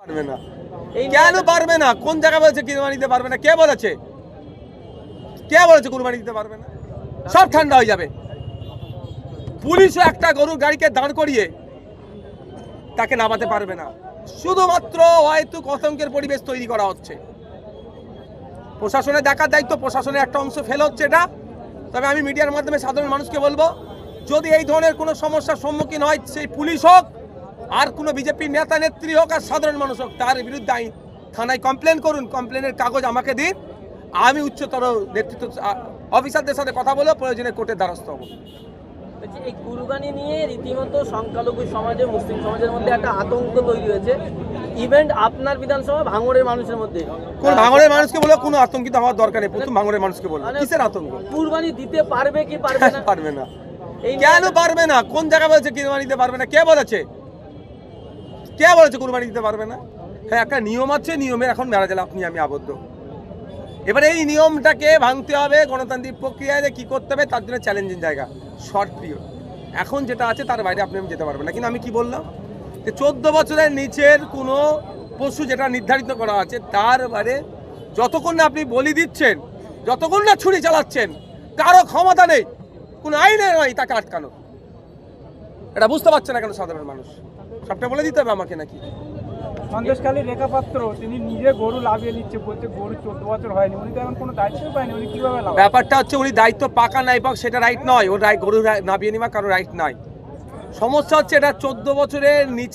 পারবে না। কেন পারবে না? কোন জায়গায় বলেছে কুরবানি দিতে পারবে না? কে বলেছে? কে বলেছে কুরবানি দিতে পারবে না? সব ঠান্ডা হয়ে যাবে। পুলিশও একটা গরুর গাড়িকে দাঁড় করিয়ে তাকে নামাতে পারবে না। শুধুমাত্র হয়তো আতঙ্কের পরিবেশ তৈরি করা হচ্ছে। প্রশাসনের দেখার দায়িত্ব, প্রশাসনের একটা অংশ ফেল হচ্ছে এটা। তবে আমি মিডিয়ার মাধ্যমে সাধারণ মানুষকে বলবো, যদি এই ধরনের কোনো সমস্যার সম্মুখীন হয়, সেই পুলিশ হোক আর কোনো বিজেপি নেতা নেত্রী হোক আর সাধারণ মানুষ হোক, তার বিরুদ্ধে আইন থানায় কমপ্লেন করুন। কমপ্লেনের কাগজ আমাকে দিন, আমি উচ্চতর নেতৃত্ব অফিসারদের সাথে কথা বলে প্রয়োজনে কোর্টের দ্বারস্থ হব। এই কুরবানি নিয়ে রীতিমতো সংখ্যালঘু সমাজে, মুসলিম সমাজের মধ্যে একটা আতঙ্ক তৈরি হয়েছে। ইভেন্ট আপনার বিধানসভা ভাঙড়ের মানুষের মধ্যে, কোন ভাঙড়ের মানুষকে বলে কোনো আতঙ্কিত হওয়ার দরকার নেই। প্রথম ভাঙড়ের মানুষকে বলবো, কিসের আতঙ্ক? কুরবানি দিতে পারবে কি পারবে না? পারবে না। কেন পারবে না? কোন জায়গায় বলেছে কুরবানি দিতে পারবে না? কে বলেছে? কে বলেছে কুরবানি দিতে পারবে না? হ্যাঁ, একটা নিয়ম আছে, নিয়মের এখন মেরা গেলে আপনি আমি আবদ্ধ। এবারে এই নিয়মটাকে ভাঙতে হবে, গণতান্ত্রিক প্রক্রিয়ায় কি করতে হবে তার জন্য চ্যালেঞ্জিং জায়গা, শর্ট পিরিয়ড। এখন যেটা আছে তার বাইরে আপনি আমি যেতে পারবেন না। কিন্তু আমি কি বললাম যে 14 বছরের নিচের কোনো পশু যেটা নির্ধারিত করা আছে তার বাইরে যতক্ষণ না আপনি বলি দিচ্ছেন, যতক্ষণ না ছুরি চালাচ্ছেন, কারো ক্ষমতা নেই, কোনো আইনে নয় তাকে আটকানো। এটা বুঝতে পারছে না কেন সাধারণ মানুষ? সবটা বলে দিতে হবে আমাকে নাকি? সন্দেশখালী রেখা পাত্র তিনি নিজে গরু লাভিয়ে নিচ্ছে, বলতে গরু 14 বছর হয়নি, উনি তো এখন কোনো দায়িত্বই পায়নি, উনি কিভাবে লাভ? ব্যাপারটা হচ্ছে উনি দায়িত্ব পাকা নাই পাক সেটা রাইট নয়, ওর গরু নাবিয়ে নেওয়া কারো রাইট নাই। সমস্যা হচ্ছে এটা 14 বছরের নিচে